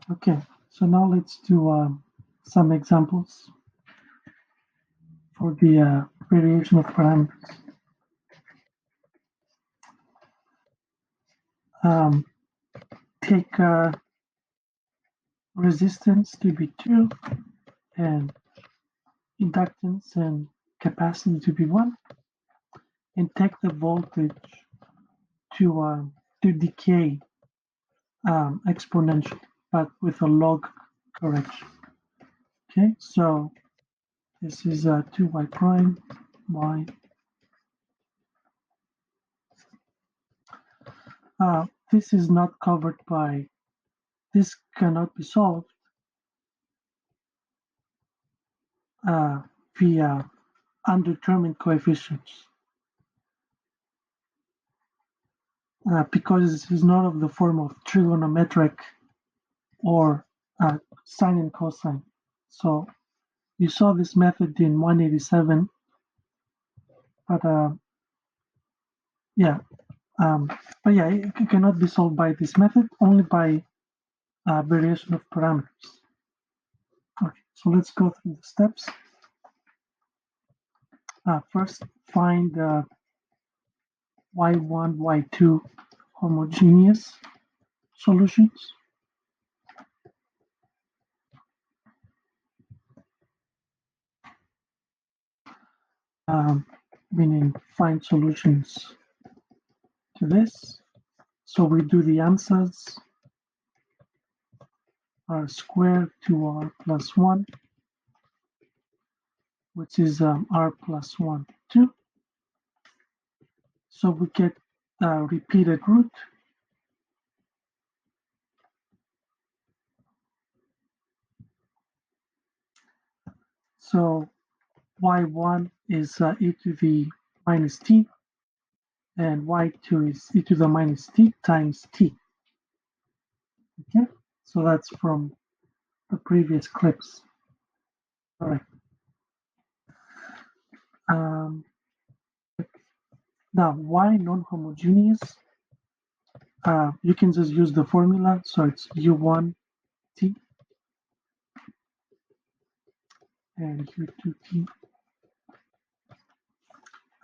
Okay, so now let's do some examples for the variation of parameters. Take resistance to be 2 and inductance and capacity to be 1, and take the voltage to decay exponentially, but with a log correction. Okay, so this is 2y prime, y. This is not covered by, this cannot be solved via undetermined coefficients because this is not of the form of trigonometric or sine and cosine. So you saw this method in 187, but it cannot be solved by this method, only by variation of parameters. Okay, so let's go through the steps. First, find y1, y2 homogeneous solutions. Meaning find solutions to this. So we do the answers. R squared to r plus 1, which is r plus 1, 2. So we get a repeated root. So y1 is e to the minus t, and y2 is e to the minus t times t. Okay, so that's from the previous clips. All right. Now, y non-homogeneous, you can just use the formula. So it's u1 t and u2 t,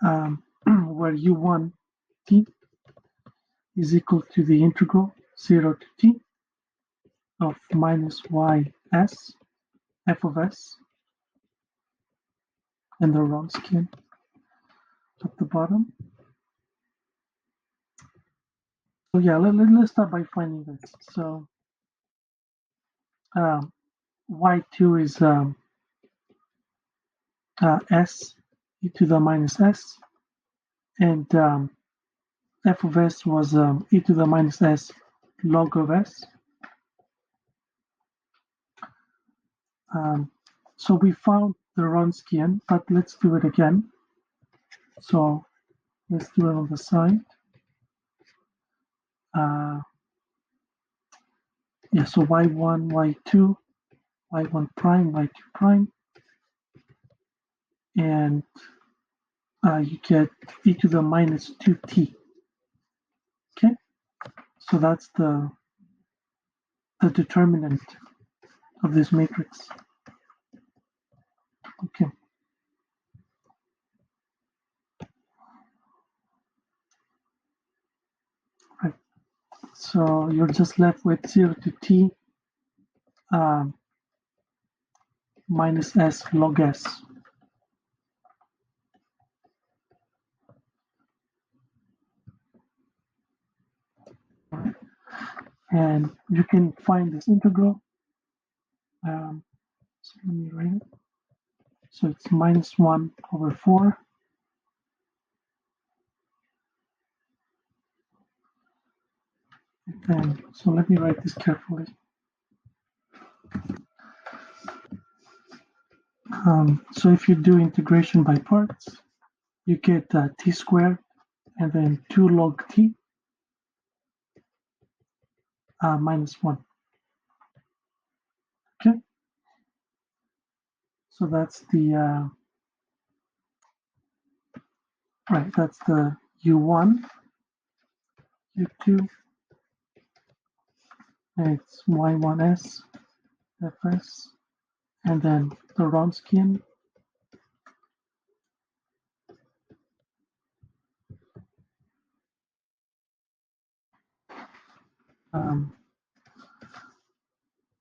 where u1 t is equal to the integral 0 to t of minus ys f of s and the Wronskian at the bottom. So yeah, let's start by finding this. So y2 is s e to the minus s, and f of s was e to the minus s log of s. So we found the Wronskian, but let's do it again. So let's do it on the side. So y1, y2, y1 prime, y2 prime, and you get e to the minus 2t. Okay, so that's the determinant of this matrix. Okay. Right. So you're just left with 0 to t minus s log s. And you can find this integral. So let me write it. So it's minus 1 over 4. And so let me write this carefully. So if you do integration by parts, you get t squared and then 2 log t minus 1. Okay, so that's the that's the u1, u2, and it's y1s fs, and then the Wronskian.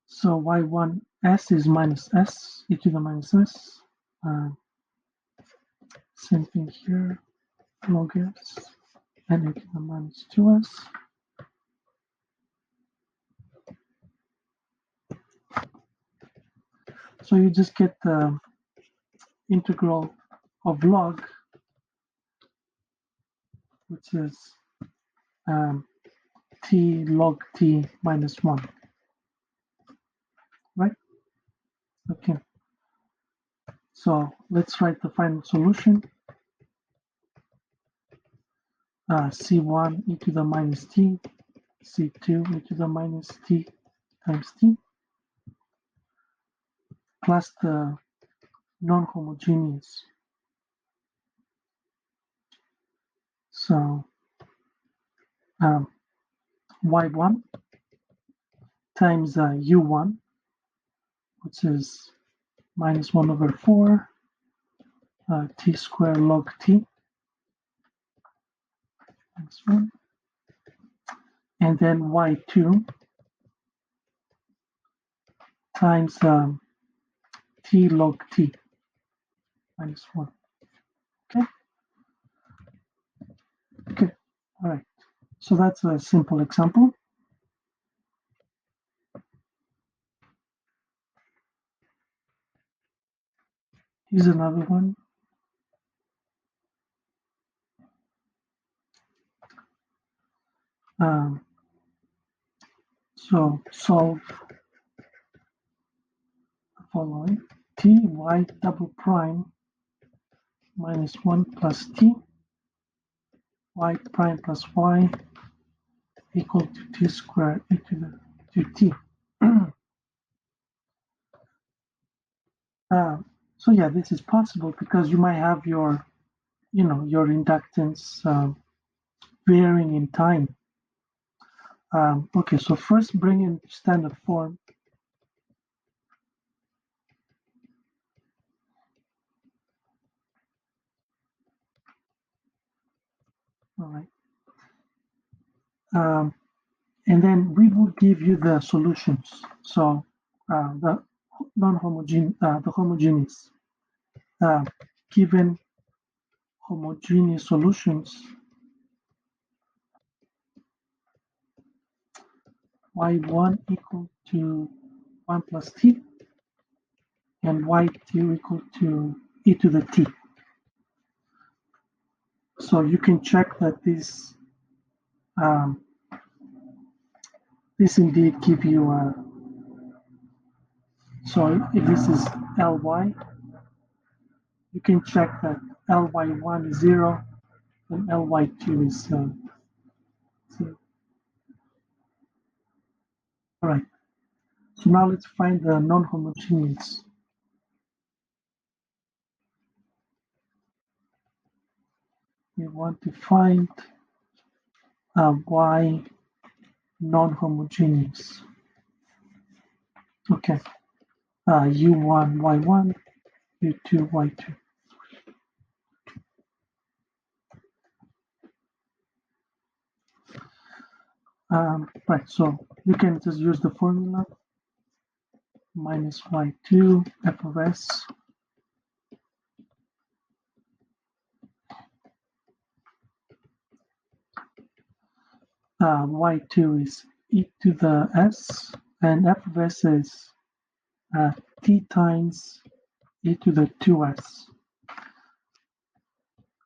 So y1s is minus s e to the minus s. Same thing here, log s and e to the minus 2s. So you just get the integral of log, which is t log t minus 1, right? Okay. So let's write the final solution. C1 e to the minus t, C2 e to the minus t times t, plus the non-homogeneous. So y1 times u1, which is minus 1 over 4 t squared log t minus 1. And then y2 times t log t minus 1. Okay? Okay. All right. So that's a simple example. Here's another one. So solve the following. T y double prime minus 1 plus t y prime plus y equal to t squared e to t. So yeah, this is possible because you might have your, your inductance varying in time. Okay, so first bring in standard form. All right. And then we will give you the solutions. So the non-homogeneous, the homogeneous, given homogeneous solutions, y1 equal to 1 plus t, and y2 equal to e to the t. So you can check that this indeed give you a, so if this is ly, you can check that ly1 is 0 and ly2 is 0. All right. So now let's find the non-homogeneous. We want to find y non-homogeneous. Okay. U1, y1, U2, y2. Right, so you can just use the formula minus y2 f of s y2 is e to the s, and f of s is t times e to the 2s.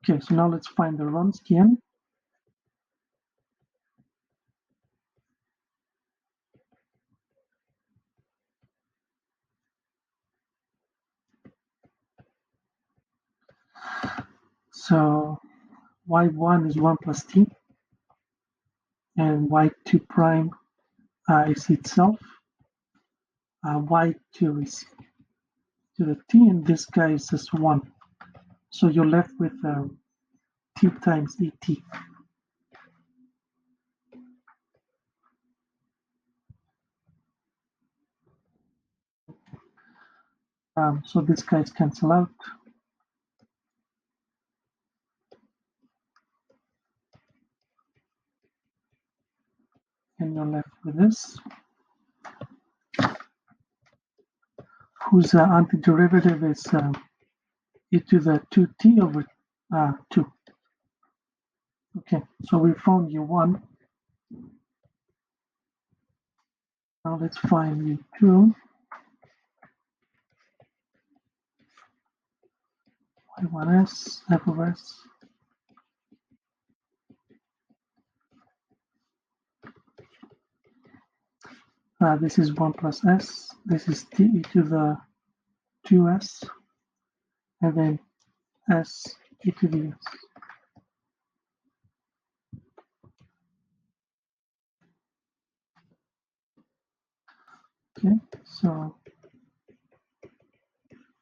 Okay, so now let's find the Wronskian. So y1 is 1 plus t, and y2 prime is itself. Y2 is to the t, and this guy is just 1. So you're left with t times et. So these guys cancel out. And you're left with this, whose antiderivative is e to the 2t over 2. Okay, so we found u1. Now let's find u2. y1s, f of s. This is 1 plus s. This is t e to the 2s. And then s e to the s. Okay, so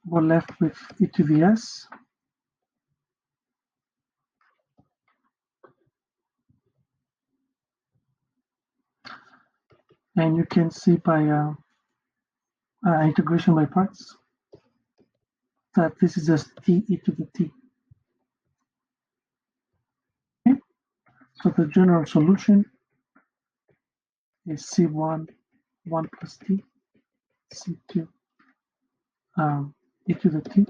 we're left with e to the s. And you can see by integration by parts that this is just t e to the t. Okay, so the general solution is C1, 1 plus t, C2, e to the t,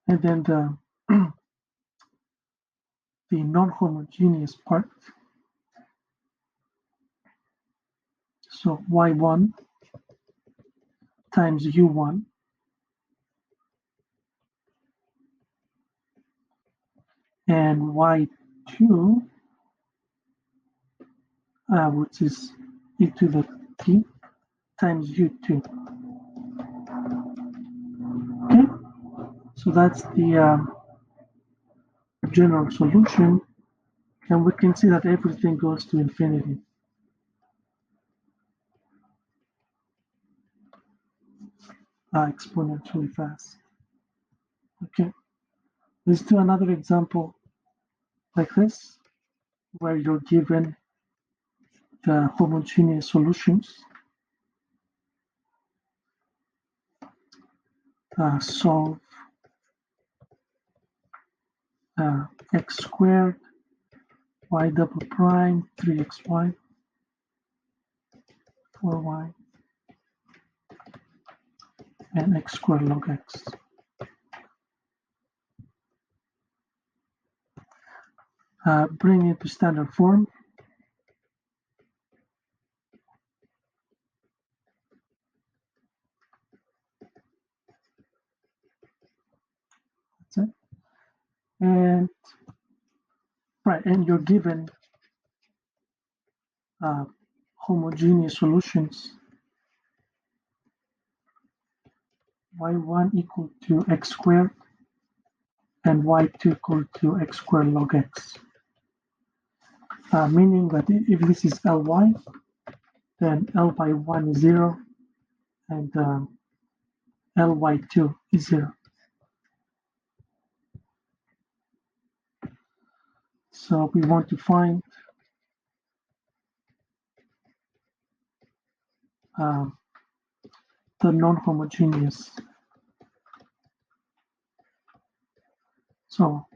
and then the non-homogeneous part, so y1 times u1 and y2, which is e to the t, times u2. Okay, so that's the general solution, and we can see that everything goes to infinity. Exponentially fast. Okay, let's do another example like this, where you're given the homogeneous solutions. Solve x squared, y double prime, 3xy, 4y, and x squared log x. Bring it to standard form. That's it. And right, and you're given homogeneous solutions. Y1 equal to x squared and y2 equal to x squared log x. Meaning that if this is Ly, then L by 1 is 0 and Ly2 is 0. So we want to find the non-homogeneous. So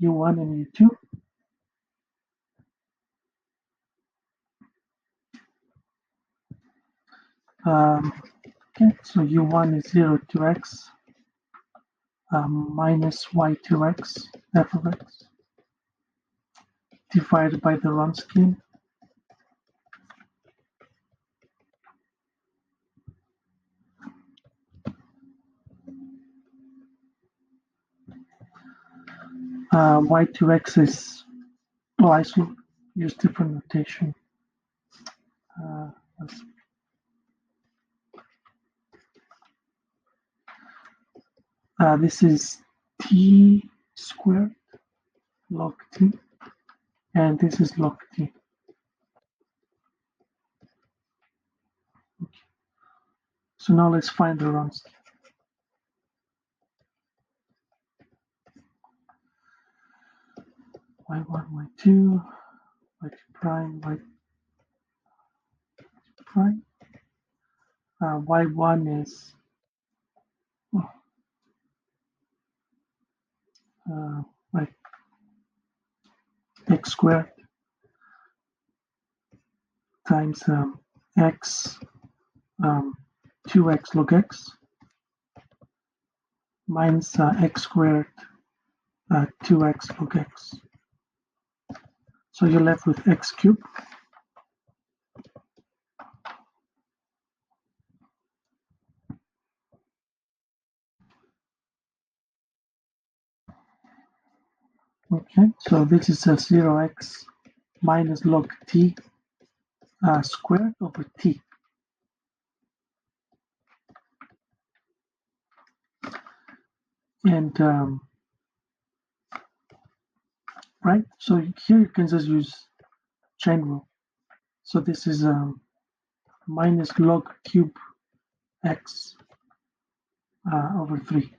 u1 and u2. Okay, so u1 is 0 to x minus y2x f of x divided by the Wronskian. Y2x is, well, I should use different notation. This is t squared log t, and this is log t. Okay. So now let's find the Wronskian. y1, y2, y2 prime, y prime. Y1 is like x squared times x 2x log x minus x squared 2x log x. So you're left with x cubed. Okay, so this is a 0x minus log t squared over t. And right, so here you can just use chain rule. So this is minus log cube x over 3.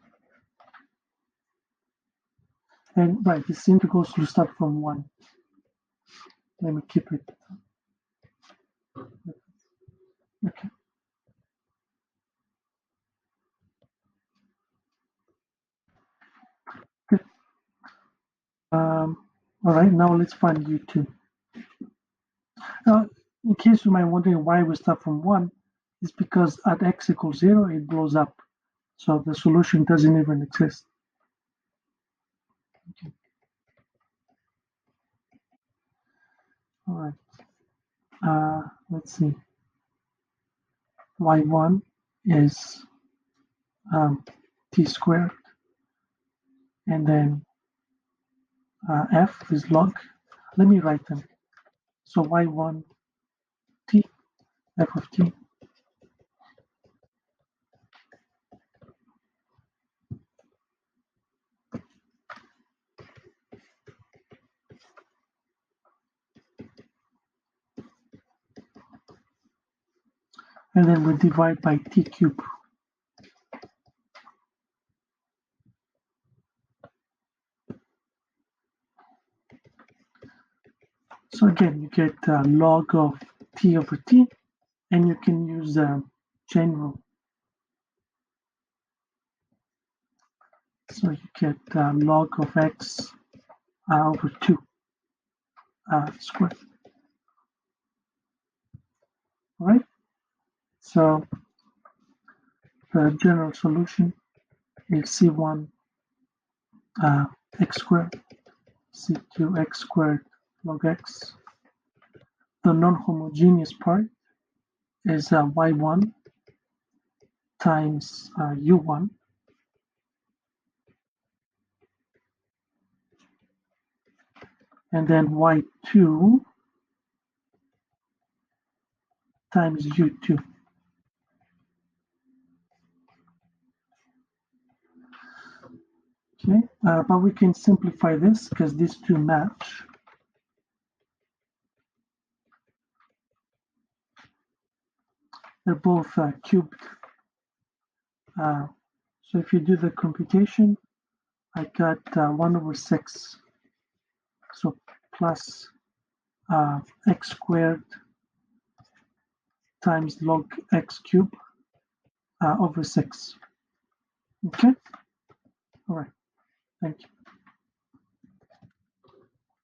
And right, this integrals will start from 1. Let me keep it. Okay. Good. All right, now let's find u2. Now, in case you might be wondering why we start from 1, it's because at x equals 0, it blows up. So the solution doesn't even exist. Okay. All right. Let's see. y1 is t squared, and then f is log. Let me write them. So y1 t, f of t, and then we divide by t cubed. So again, you get log of t over t, and you can use chain rule. So you get log of x over 2 squared. All right. So the general solution is c1 x squared, c2 x squared log x. The non-homogeneous part is y1 times u1 and then y2 times u2. Okay, but we can simplify this because these two match. They're both cubed. So if you do the computation, I got 1 over 6. So plus x squared times log x cubed over 6. Okay? All right. Thank you.